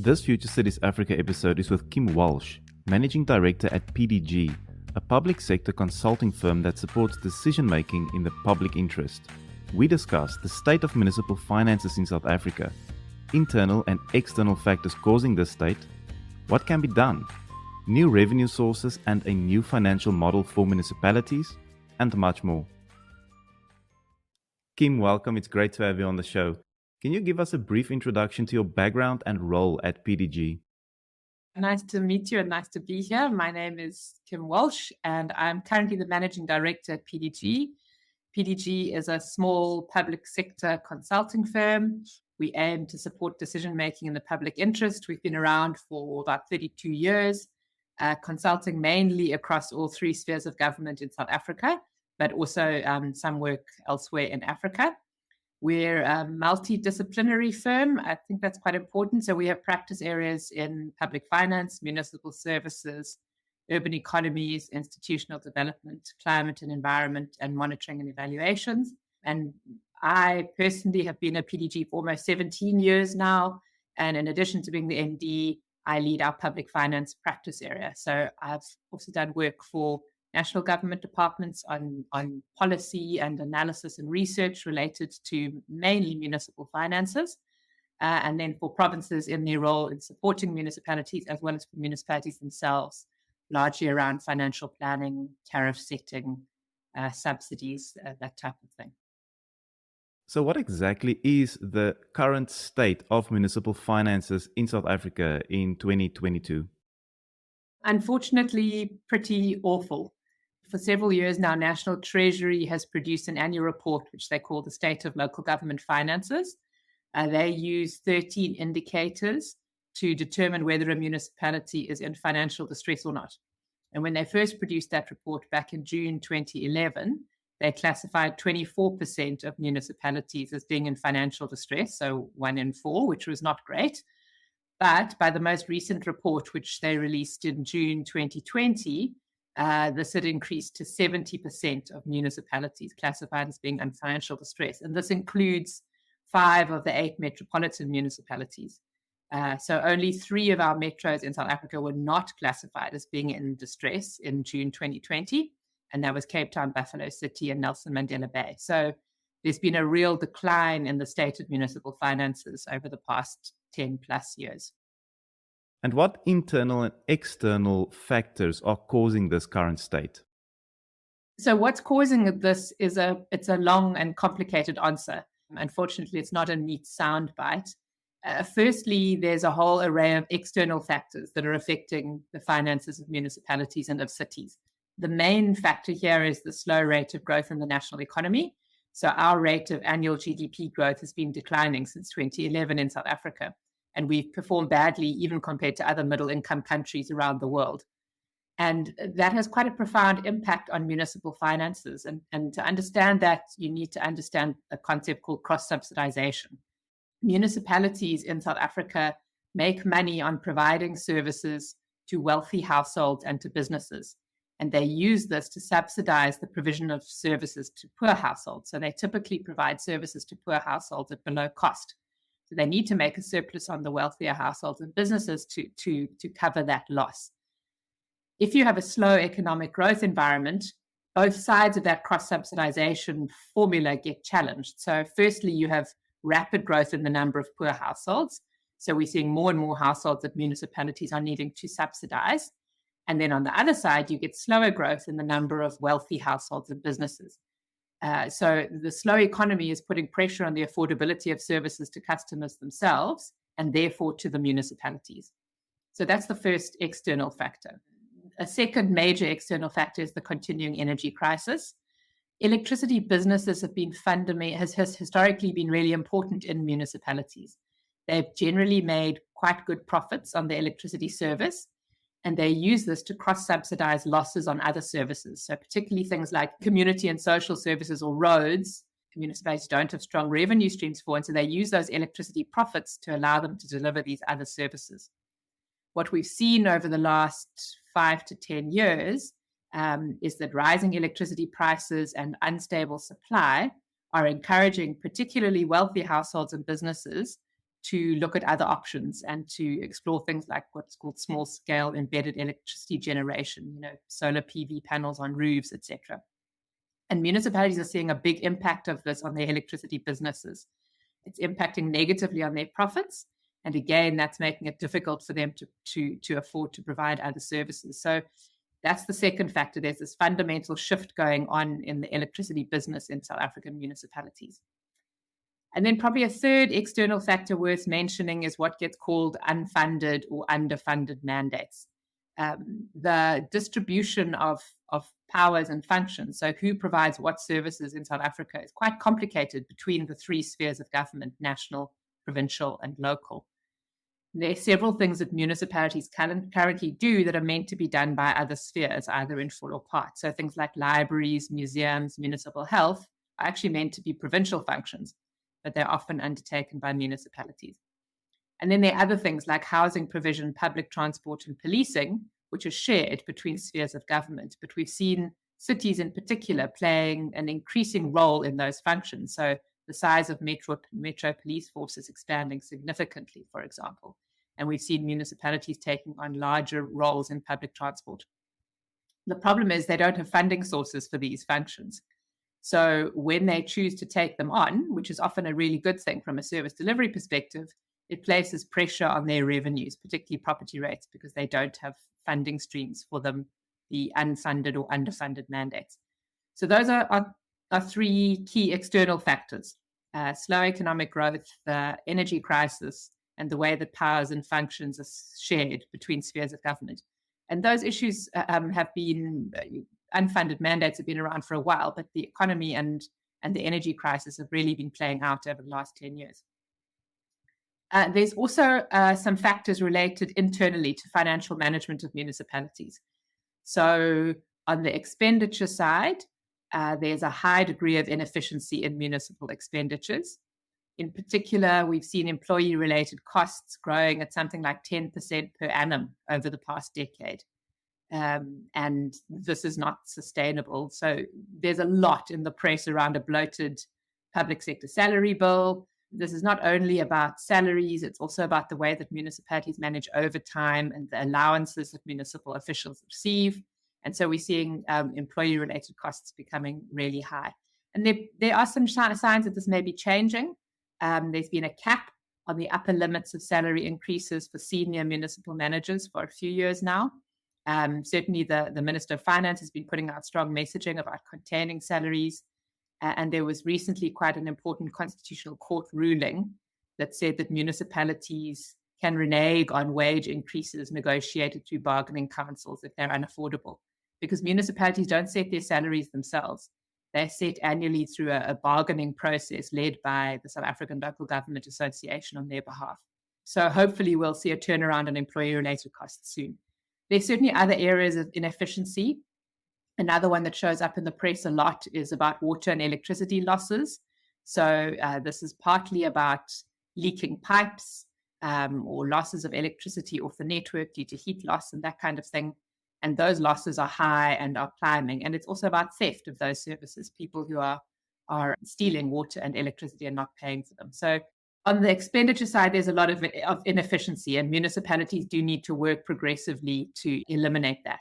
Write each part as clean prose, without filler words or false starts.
This Future Cities Africa episode is with Kim Walsh, Managing Director at PDG, a public sector consulting firm that supports decision making in the public interest. We discuss the state of municipal finances in South Africa, internal and external factors causing this state, what can be done, new revenue sources and a new financial model for municipalities, and much more. Kim, welcome. It's great to have you on the show. Can you give us a brief introduction to your background and role at PDG? Nice to meet you and nice to be here. My name is Kim Walsh and I'm currently the Managing Director at PDG. PDG is a small public sector consulting firm. We aim to support decision making in the public interest. We've been around for about 32 years, consulting mainly across all three spheres of government in South Africa, but also some work elsewhere in Africa. We're a multidisciplinary firm. I think that's quite important. So we have practice areas in public finance, municipal services, urban economies, institutional development, climate and environment, and monitoring and evaluations. And I personally have been at PDG for almost 17 years now. And in addition to being the MD, I lead our public finance practice area. So I've also done work for national government departments on policy and analysis and research related to mainly municipal finances, and then for provinces in their role in supporting municipalities as well as for municipalities themselves, largely around financial planning, tariff setting, subsidies, that type of thing. So what exactly is the current state of municipal finances in South Africa in 2022? Unfortunately, pretty awful. For several years now, National Treasury has produced an annual report, which they call the State of Local Government Finances. They use 13 indicators to determine whether a municipality is in financial distress or not. And when they first produced that report back in June 2011, they classified 24% of municipalities as being in financial distress, so 1 in 4, which was not great. But by the most recent report, which they released in June 2020, this had increased to 70% of municipalities classified as being in financial distress. And this includes 5 of the 8 metropolitan municipalities. So only 3 of our metros in South Africa were not classified as being in distress in June 2020. And that was Cape Town, Buffalo City, and Nelson Mandela Bay. So there's been a real decline in the state of municipal finances over the past 10 plus years. And what internal and external factors are causing this current state? So what's causing this is it's a long and complicated answer. Unfortunately, it's not a neat soundbite. Firstly, there's a whole array of external factors that are affecting the finances of municipalities and of cities. The main factor here is the slow rate of growth in the national economy. So our rate of annual GDP growth has been declining since 2011 in South Africa. And we've performed badly even compared to other middle-income countries around the world. And that has quite a profound impact on municipal finances. And to understand that, you need to understand a concept called cross-subsidization. Municipalities in South Africa make money on providing services to wealthy households and to businesses. And they use this to subsidize the provision of services to poor households. So they typically provide services to poor households at below cost. So they need to make a surplus on the wealthier households and businesses to cover that loss. If you have a slow economic growth environment, both sides of that cross-subsidization formula get challenged. So firstly, you have rapid growth in the number of poor households. So we're seeing more and more households that municipalities are needing to subsidize. And then on the other side, you get slower growth in the number of wealthy households and businesses. So the slow economy is putting pressure on the affordability of services to customers themselves and therefore to the municipalities. So that's the first external factor. A second major external factor is the continuing energy crisis. Electricity businesses have been has historically been really important in municipalities. They've generally made quite good profits on the electricity service, and they use this to cross-subsidize losses on other services. So particularly things like community and social services or roads, municipalities don't have strong revenue streams for, and so they use those electricity profits to allow them to deliver these other services. What we've seen over the last 5 to 10 years is that rising electricity prices and unstable supply are encouraging particularly wealthy households and businesses to look at other options and to explore things like what's called small-scale embedded electricity generation, solar PV panels on roofs, etc. And municipalities are seeing a big impact of this on their electricity businesses. It's impacting negatively on their profits. And again, that's making it difficult for them to afford to provide other services. So that's the second factor. There's this fundamental shift going on in the electricity business in South African municipalities. And then probably a third external factor worth mentioning is what gets called unfunded or underfunded mandates. The distribution of powers and functions, so who provides what services in South Africa, is quite complicated between the three spheres of government: national, provincial, and local. There are several things that municipalities currently do that are meant to be done by other spheres, either in full or part. So things like libraries, museums, municipal health are actually meant to be provincial functions, but they're often undertaken by municipalities. And then there are other things like housing provision, public transport, and policing, which are shared between spheres of government. But we've seen cities in particular playing an increasing role in those functions. So the size of metro police forces expanding significantly, for example. And we've seen municipalities taking on larger roles in public transport. The problem is they don't have funding sources for these functions. So when they choose to take them on, which is often a really good thing from a service delivery perspective, it places pressure on their revenues, particularly property rates, because they don't have funding streams for them, the unfunded or underfunded mandates. So those are three key external factors: slow economic growth, the energy crisis, and the way that powers and functions are shared between spheres of government. And those issues have been, unfunded mandates have been around for a while, but the economy and the energy crisis have really been playing out over the last 10 years. There's also some factors related internally to financial management of municipalities. So on the expenditure side, there's a high degree of inefficiency in municipal expenditures. In particular, we've seen employee-related costs growing at something like 10% per annum over the past decade. And this is not sustainable. So there's a lot in the press around a bloated public sector salary bill. This is not only about salaries, it's also about the way that municipalities manage overtime and the allowances that municipal officials receive. And so we're seeing employee-related costs becoming really high. And there are some signs that this may be changing. There's been a cap on the upper limits of salary increases for senior municipal managers for a few years now. Certainly the Minister of Finance has been putting out strong messaging about containing salaries. And there was recently quite an important constitutional court ruling that said that municipalities can renege on wage increases negotiated through bargaining councils if they're unaffordable, because municipalities don't set their salaries themselves. They're set annually through a bargaining process led by the South African Local Government Association on their behalf. So hopefully we'll see a turnaround on employee-related costs soon. There's certainly other areas of inefficiency. Another one that shows up in the press a lot is about water and electricity losses. So this is partly about leaking pipes or losses of electricity off the network due to heat loss and that kind of thing. And those losses are high and are climbing. And it's also about theft of those services, people who are stealing water and electricity and not paying for them. So on the expenditure side, there's a lot of inefficiency, and municipalities do need to work progressively to eliminate that.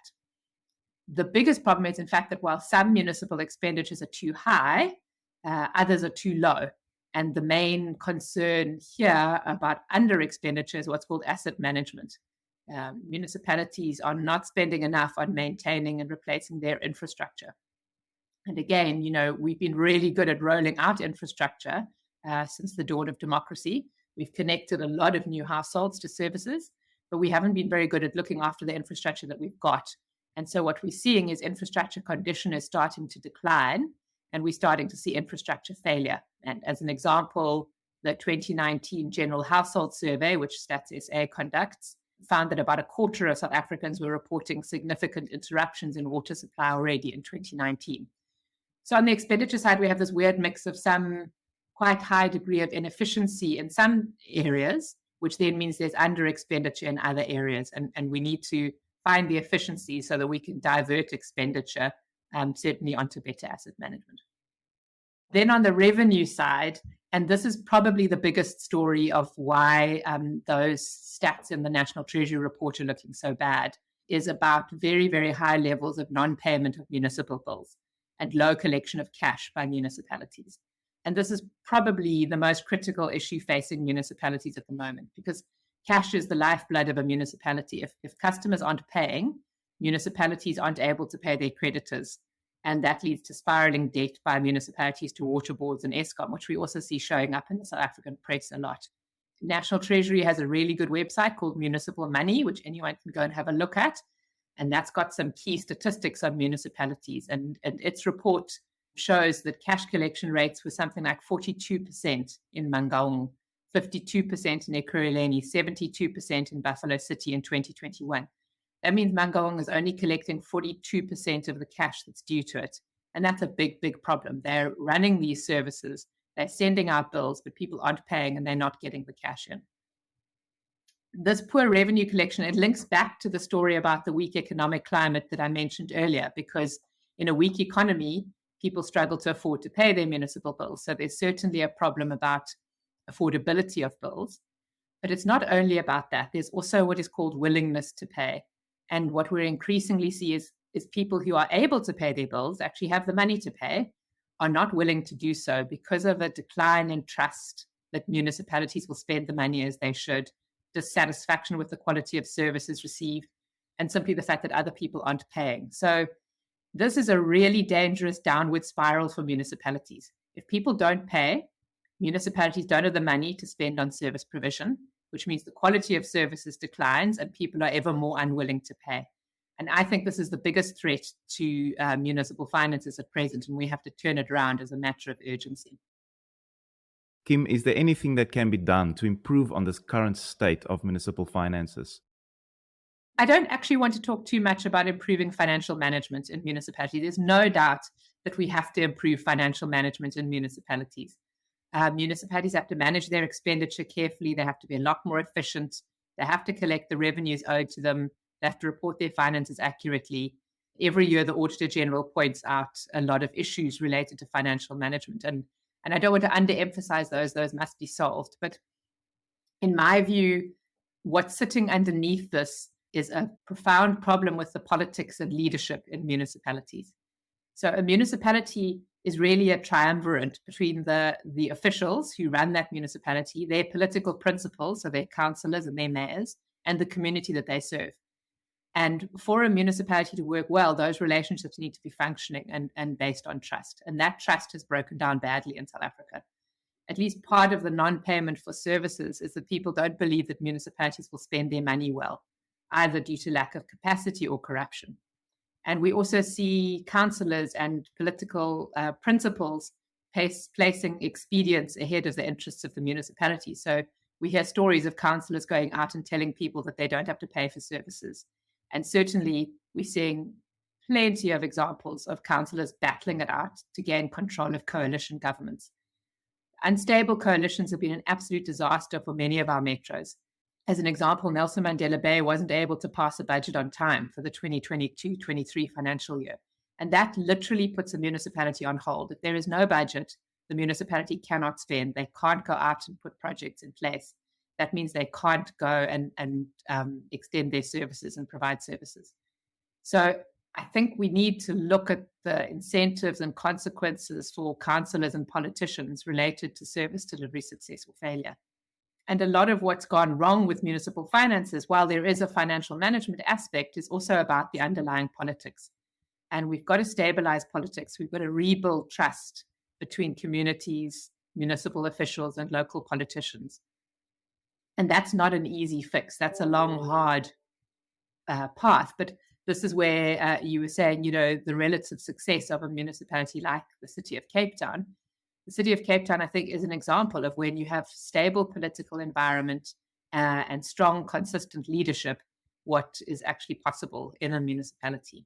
The biggest problem is, in fact, that while some municipal expenditures are too high, others are too low. And the main concern here about under expenditure is what's called asset management. Municipalities are not spending enough on maintaining and replacing their infrastructure. And again, we've been really good at rolling out infrastructure since the dawn of democracy. We've connected a lot of new households to services, but we haven't been very good at looking after the infrastructure that we've got. And so what we're seeing is infrastructure condition is starting to decline, and we're starting to see infrastructure failure. And as an example, the 2019 General Household Survey, which Stats SA conducts, found that about a quarter of South Africans were reporting significant interruptions in water supply already in 2019. So on the expenditure side, we have this weird mix of some quite high degree of inefficiency in some areas, which then means there's under expenditure in other areas. And we need to find the efficiency so that we can divert expenditure certainly onto better asset management. Then on the revenue side, And this is probably the biggest story of why those stats in the National Treasury report are looking so bad, is about very, very high levels of non-payment of municipal bills and low collection of cash by municipalities. And this is probably the most critical issue facing municipalities at the moment, because cash is the lifeblood of a municipality. If customers aren't paying, municipalities aren't able to pay their creditors. And that leads to spiraling debt by municipalities to water boards and Eskom, which we also see showing up in the South African press a lot. National Treasury has a really good website called Municipal Money, which anyone can go and have a look at. And that's got some key statistics on municipalities. And its report shows that cash collection rates were something like 42% in Mangaung, 52% in Ekurhuleni, 72% in Buffalo City in 2021. That means Mangaung is only collecting 42% of the cash that's due to it. And that's a big, big problem. They're running these services, they're sending out bills, but people aren't paying and they're not getting the cash in. This poor revenue collection, it links back to the story about the weak economic climate that I mentioned earlier, because in a weak economy, people struggle to afford to pay their municipal bills. So there's certainly a problem about affordability of bills. But it's not only about that. There's also what is called willingness to pay. And what we increasingly see is people who are able to pay their bills, actually have the money to pay, are not willing to do so because of a decline in trust that municipalities will spend the money as they should, dissatisfaction with the quality of services received, and simply the fact that other people aren't paying. So this is a really dangerous downward spiral for municipalities. If people don't pay, municipalities don't have the money to spend on service provision, which means the quality of services declines and people are ever more unwilling to pay. And I think this is the biggest threat to municipal finances at present, and we have to turn it around as a matter of urgency. Kim, is there anything that can be done to improve on this current state of municipal finances? I don't actually want to talk too much about improving financial management in municipalities. There's no doubt that we have to improve financial management in municipalities. Municipalities have to manage their expenditure carefully. They have to be a lot more efficient. They have to collect the revenues owed to them. They have to report their finances accurately. Every year, the Auditor General points out a lot of issues related to financial management. And I don't want to underemphasize those. Those must be solved. But in my view, what's sitting underneath this is a profound problem with the politics and leadership in municipalities. So a municipality is really a triumvirate between the officials who run that municipality, their political principals, so their councillors and their mayors, and the community that they serve. And for a municipality to work well, those relationships need to be functioning and based on trust. And that trust has broken down badly in South Africa. At least part of the non-payment for services is that people don't believe that municipalities will spend their money well, either due to lack of capacity or corruption. And we also see councillors and political principals placing expedience ahead of the interests of the municipality. So we hear stories of councillors going out and telling people that they don't have to pay for services. And certainly we're seeing plenty of examples of councillors battling it out to gain control of coalition governments. Unstable coalitions have been an absolute disaster for many of our metros. As an example, Nelson Mandela Bay wasn't able to pass a budget on time for the 2022-23 financial year. And that literally puts a municipality on hold. If there is no budget, the municipality cannot spend. They can't go out and put projects in place. That means they can't go and extend their services and provide services. So I think we need to look at the incentives and consequences for councillors and politicians related to service delivery success or failure. And a lot of what's gone wrong with municipal finances, while there is a financial management aspect, is also about the underlying politics. And we've got to stabilize politics. We've got to rebuild trust between communities, municipal officials, and local politicians. And that's not an easy fix. That's a long, hard path. But this is where you were saying, the relative success of a municipality like the city of Cape Town. The city of Cape Town, I think, is an example of when you have stable political environment and strong, consistent leadership, what is actually possible in a municipality.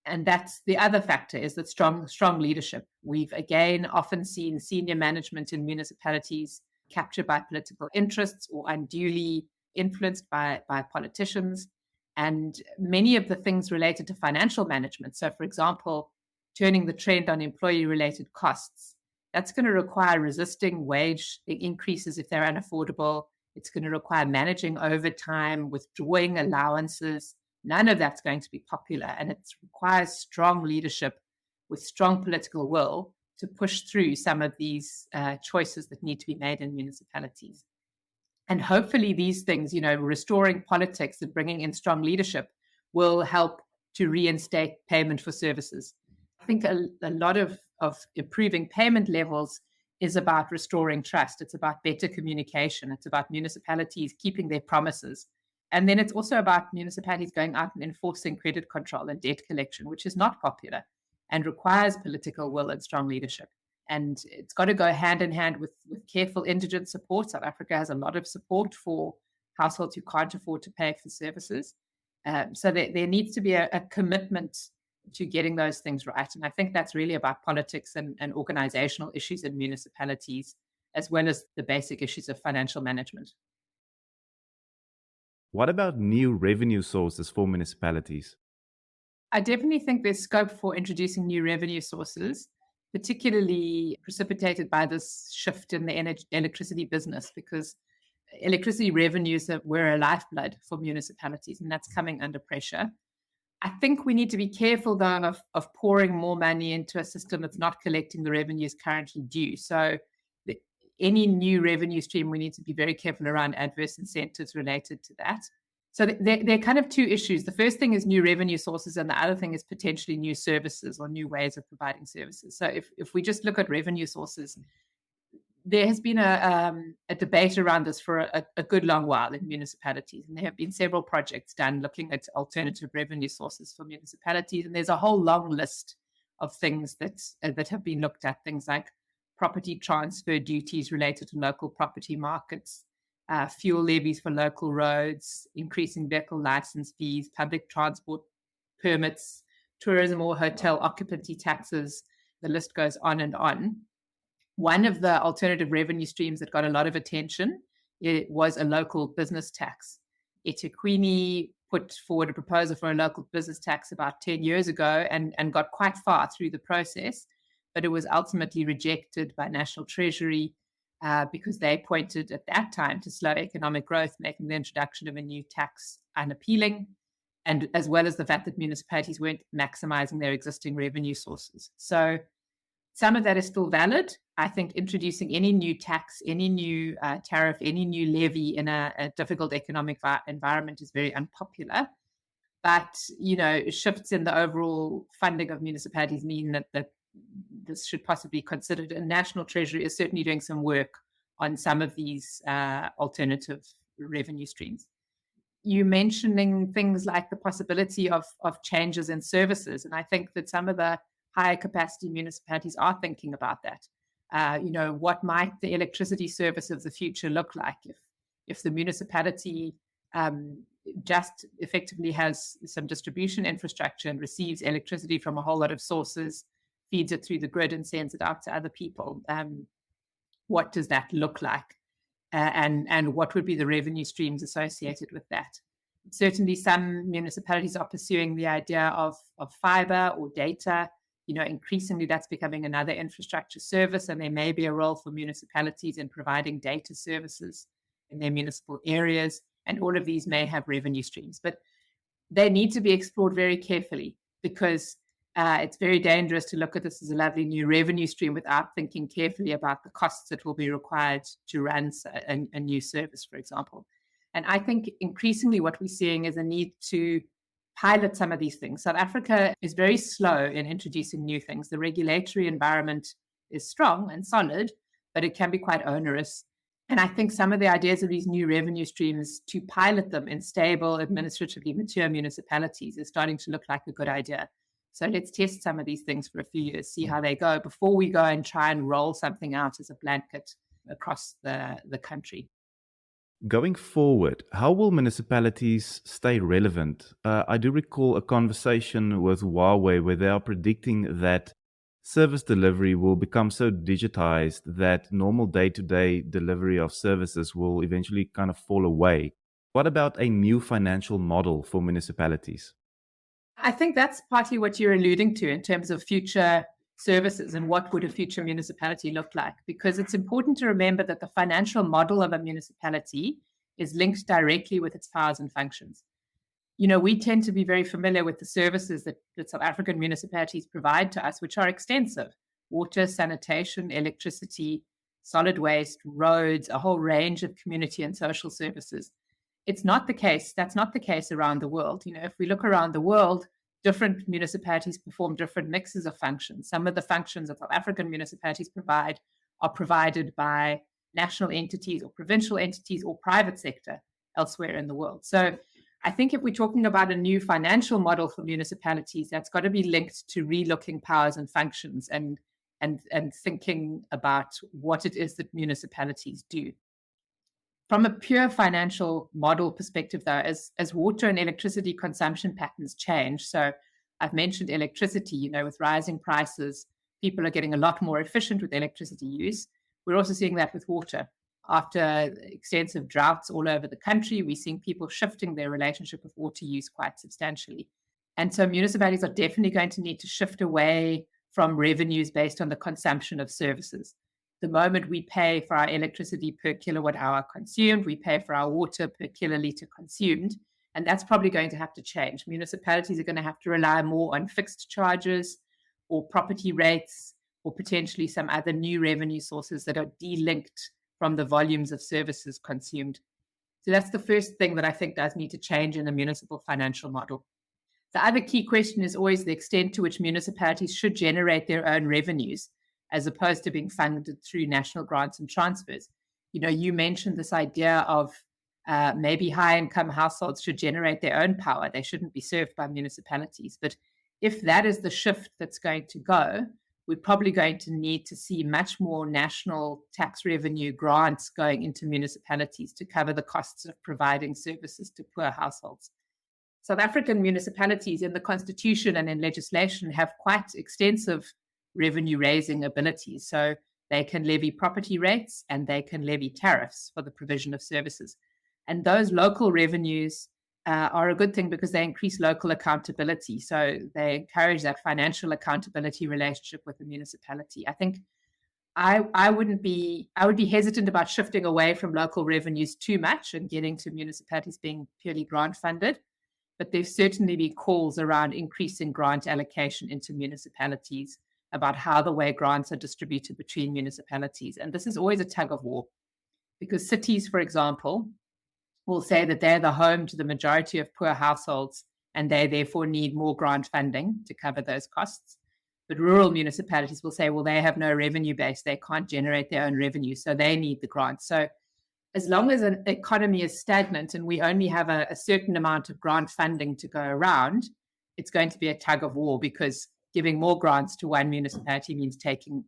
And that's the other factor, is that strong leadership. We've, again, often seen senior management in municipalities captured by political interests or unduly influenced by politicians. And many of the things related to financial management, so for example, turning the trend on employee-related costs That's going to require resisting wage increases if they're unaffordable. It's going to require managing overtime, withdrawing allowances. None of that's going to be popular. And it requires strong leadership with strong political will to push through some of these choices that need to be made in municipalities. And hopefully these things, restoring politics and bringing in strong leadership will help to reinstate payment for services. I think a lot of improving payment levels is about restoring trust. It's about better communication. It's about municipalities keeping their promises. And then it's also about municipalities going out and enforcing credit control and debt collection, which is not popular and requires political will and strong leadership. And it's got to go hand in hand with careful indigent support. South Africa has a lot of support for households who can't afford to pay for services. So there needs to be a commitment to getting those things right. And I think that's really about politics and organizational issues in municipalities, as well as the basic issues of financial management. What about new revenue sources for municipalities? I definitely think there's scope for introducing new revenue sources, particularly precipitated by this shift in the electricity business, because electricity revenues were a lifeblood for municipalities, and that's coming under pressure. I think we need to be careful, though, of pouring more money into a system that's not collecting the revenues currently due. So any new revenue stream, we need to be very careful around adverse incentives related to that. So they're kind of two issues. The first thing is new revenue sources, and the other thing is potentially new services or new ways of providing services. So if we just look at revenue sources, there has been a debate around this for a good long while in municipalities, and there have been several projects done looking at alternative revenue sources for municipalities, and there's a whole long list of things that have been looked at, things like property transfer duties related to local property markets, fuel levies for local roads, increasing vehicle license fees, public transport permits, tourism or hotel occupancy taxes. The list goes on and on. One of the alternative revenue streams that got a lot of attention, it was a local business tax. eThekwini put forward a proposal for a local business tax about 10 years ago and got quite far through the process, but it was ultimately rejected by National Treasury because they pointed at that time to slow economic growth, making the introduction of a new tax unappealing, and as well as the fact that municipalities weren't maximizing their existing revenue sources. So some of that is still valid. I think introducing any new tax, any new tariff, any new levy in a difficult economic environment is very unpopular. But, shifts in the overall funding of municipalities mean that this should possibly be considered. And National Treasury is certainly doing some work on some of these alternative revenue streams. You mentioning things like the possibility of changes in services. And I think that some of the higher capacity municipalities are thinking about that. What might the electricity service of the future look like if the municipality just effectively has some distribution infrastructure and receives electricity from a whole lot of sources, feeds it through the grid and sends it out to other people. What does that look like? And what would be the revenue streams associated with that? Certainly some municipalities are pursuing the idea of fiber or data. Increasingly that's becoming another infrastructure service, and there may be a role for municipalities in providing data services in their municipal areas. And all of these may have revenue streams, but they need to be explored very carefully, because it's very dangerous to look at this as a lovely new revenue stream without thinking carefully about the costs that will be required to run a new service, for example. And I think increasingly what we're seeing is a need to pilot some of these things. South Africa is very slow in introducing new things. The regulatory environment is strong and solid, but it can be quite onerous. And I think some of the ideas of these new revenue streams, to pilot them in stable, administratively mature municipalities, is starting to look like a good idea. So let's test some of these things for a few years, see how they go before we go and try and roll something out as a blanket across the country. Going forward, how will municipalities stay relevant? I do recall a conversation with Huawei where they are predicting that service delivery will become so digitized that normal day-to-day delivery of services will eventually kind of fall away. What about a new financial model for municipalities? I think that's partly what you're alluding to in terms of future services and what would a future municipality look like, because it's important to remember that the financial model of a municipality is linked directly with its powers and functions. We tend to be very familiar with the services that South African municipalities provide to us, which are extensive: water, sanitation, electricity, solid waste, roads, a whole range of community and social services. It's not the case. That's not the case around the world. If we look around the world, different municipalities perform different mixes of functions. Some of the functions that South African municipalities provide are provided by national entities or provincial entities or private sector elsewhere in the world. So I think if we're talking about a new financial model for municipalities, that's got to be linked to relooking powers and functions and thinking about what it is that municipalities do. From a pure financial model perspective, though, as water and electricity consumption patterns change, so I've mentioned electricity, with rising prices, people are getting a lot more efficient with electricity use. We're also seeing that with water. After extensive droughts all over the country, we're seeing people shifting their relationship with water use quite substantially. And so municipalities are definitely going to need to shift away from revenues based on the consumption of services. The moment we pay for our electricity per kilowatt hour consumed, we pay for our water per kiloliter consumed, and that's probably going to have to change. Municipalities are going to have to rely more on fixed charges or property rates or potentially some other new revenue sources that are delinked from the volumes of services consumed. So that's the first thing that I think does need to change in the municipal financial model. The other key question is always the extent to which municipalities should generate their own revenues, as opposed to being funded through national grants and transfers. You mentioned this idea of maybe high-income households should generate their own power. They shouldn't be served by municipalities. But if that is the shift that's going to go, we're probably going to need to see much more national tax revenue grants going into municipalities to cover the costs of providing services to poor households. South African municipalities in the constitution and in legislation have quite extensive revenue raising abilities. So they can levy property rates and they can levy tariffs for the provision of services. And those local revenues are a good thing because they increase local accountability. So they encourage that financial accountability relationship with the municipality. I think I would be hesitant about shifting away from local revenues too much and getting to municipalities being purely grant funded. But there's certainly been calls around increasing grant allocation into municipalities, about how the way grants are distributed between municipalities. And this is always a tug of war, because cities, for example, will say that they're the home to the majority of poor households and they therefore need more grant funding to cover those costs. But rural municipalities will say, well, they have no revenue base. They can't generate their own revenue, so they need the grant. So as long as an economy is stagnant and we only have a certain amount of grant funding to go around, it's going to be a tug of war, because giving more grants to one municipality means taking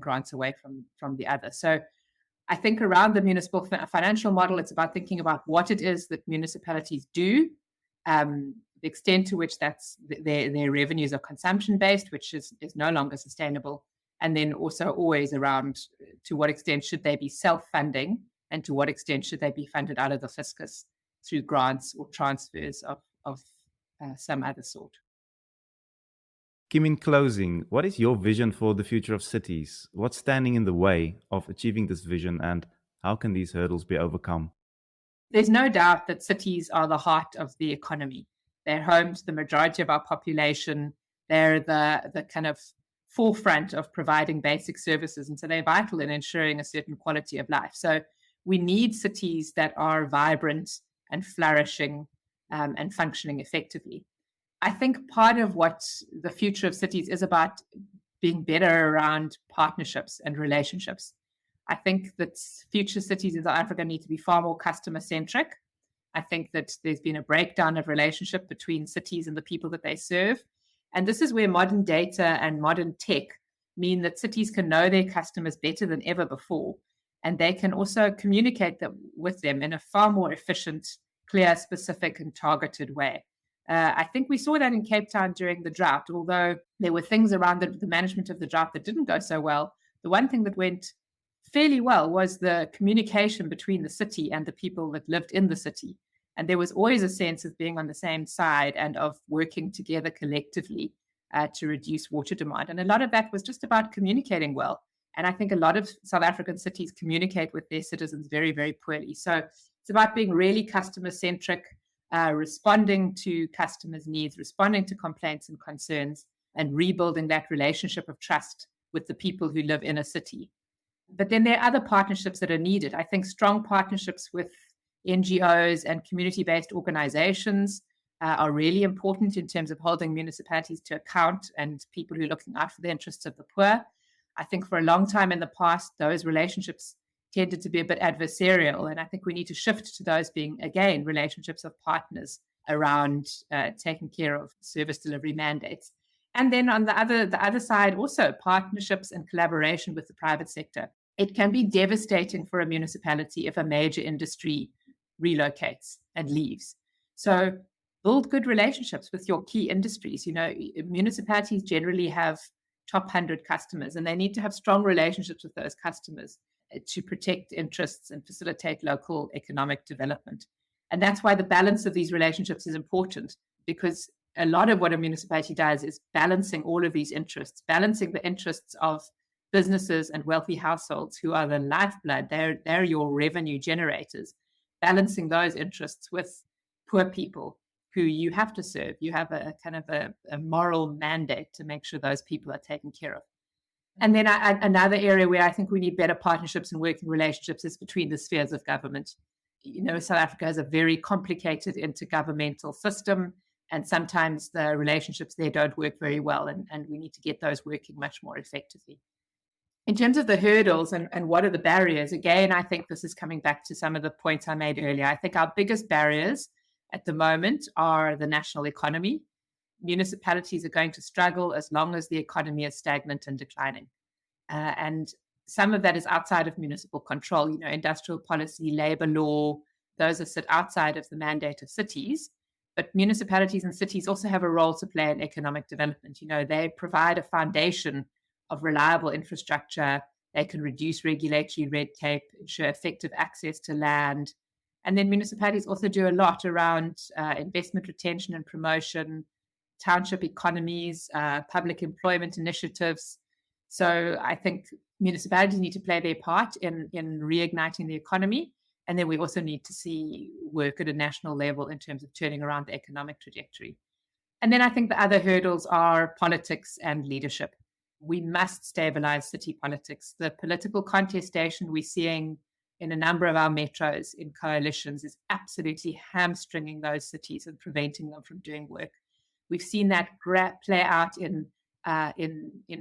grants away from the other. So I think around the municipal financial model, it's about thinking about what it is that municipalities do, the extent to which that's their revenues are consumption-based, which is no longer sustainable, and then also always around to what extent should they be self-funding and to what extent should they be funded out of the fiscus through grants or transfers of some other sort. Kim, in closing, what is your vision for the future of cities? What's standing in the way of achieving this vision, and how can these hurdles be overcome? There's no doubt that cities are the heart of the economy. They're home to the majority of our population. They're the kind of forefront of providing basic services, and so they're vital in ensuring a certain quality of life. So we need cities that are vibrant and flourishing and functioning effectively. I think part of what the future of cities is about being better around partnerships and relationships. I think that future cities in South Africa need to be far more customer-centric. I think that there's been a breakdown of relationship between cities and the people that they serve. And this is where modern data and modern tech mean that cities can know their customers better than ever before. And they can also communicate with them in a far more efficient, clear, specific, and targeted way. I think we saw that in Cape Town during the drought. Although there were things around the management of the drought that didn't go so well, the one thing that went fairly well was the communication between the city and the people that lived in the city. And there was always a sense of being on the same side and of working together collectively to reduce water demand. And a lot of that was just about communicating well. And I think a lot of South African cities communicate with their citizens very, very poorly. So it's about being really customer-centric, responding to customers' needs, responding to complaints and concerns, and rebuilding that relationship of trust with the people who live in a city. But then there are other partnerships that are needed. I think strong partnerships with NGOs and community-based organizations are really important in terms of holding municipalities to account and people who are looking out for the interests of the poor. I think for a long time in the past, those relationships tended to be a bit adversarial. And I think we need to shift to those being, again, relationships of partners around taking care of service delivery mandates. And then on the other side, also partnerships and collaboration with the private sector. It can be devastating for a municipality if a major industry relocates and leaves. So build good relationships with your key industries. Municipalities generally have top 100 customers, and they need to have strong relationships with those customers to protect interests and facilitate local economic development. And that's why the balance of these relationships is important, because a lot of what a municipality does is balancing all of these interests, balancing the interests of businesses and wealthy households who are the lifeblood, they're your revenue generators, balancing those interests with poor people who you have to serve. You have a kind of a moral mandate to make sure those people are taken care of. And then another area where I think we need better partnerships and working relationships is between the spheres of government. South Africa has a very complicated intergovernmental system, and sometimes the relationships there don't work very well, and we need to get those working much more effectively. In terms of the hurdles and what are the barriers, again, I think this is coming back to some of the points I made earlier. I think our biggest barriers at the moment are the national economy. Municipalities are going to struggle as long as the economy is stagnant and declining. And some of that is outside of municipal control, industrial policy, labor law, those are sit outside of the mandate of cities. But municipalities and cities also have a role to play in economic development. They provide a foundation of reliable infrastructure. They can reduce regulatory red tape, ensure effective access to land. And then municipalities also do a lot around investment retention and promotion, township economies, public employment initiatives. So I think municipalities need to play their part in reigniting the economy. And then we also need to see work at a national level in terms of turning around the economic trajectory. And then I think the other hurdles are politics and leadership. We must stabilize city politics. The political contestation we're seeing in a number of our metros in coalitions is absolutely hamstringing those cities and preventing them from doing work. We've seen that play out in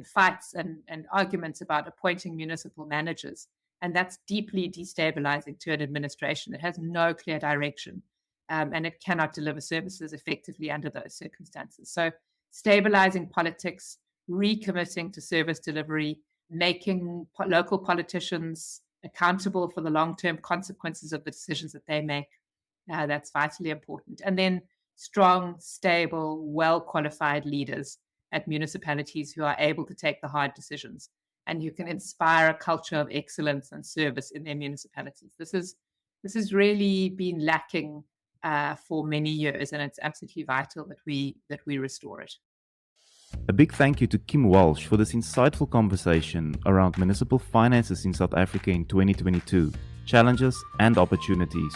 fights and arguments about appointing municipal managers. And that's deeply destabilizing to an administration that has no clear direction, and it cannot deliver services effectively under those circumstances. So stabilizing politics, recommitting to service delivery, making local politicians accountable for the long-term consequences of the decisions that they make, that's vitally important. And then strong, stable, well-qualified leaders at municipalities who are able to take the hard decisions and who can inspire a culture of excellence and service in their municipalities. This has really been lacking for many years, and it's absolutely vital that we restore it. A big thank you to Kim Walsh for this insightful conversation around municipal finances in South Africa in 2022, challenges and opportunities.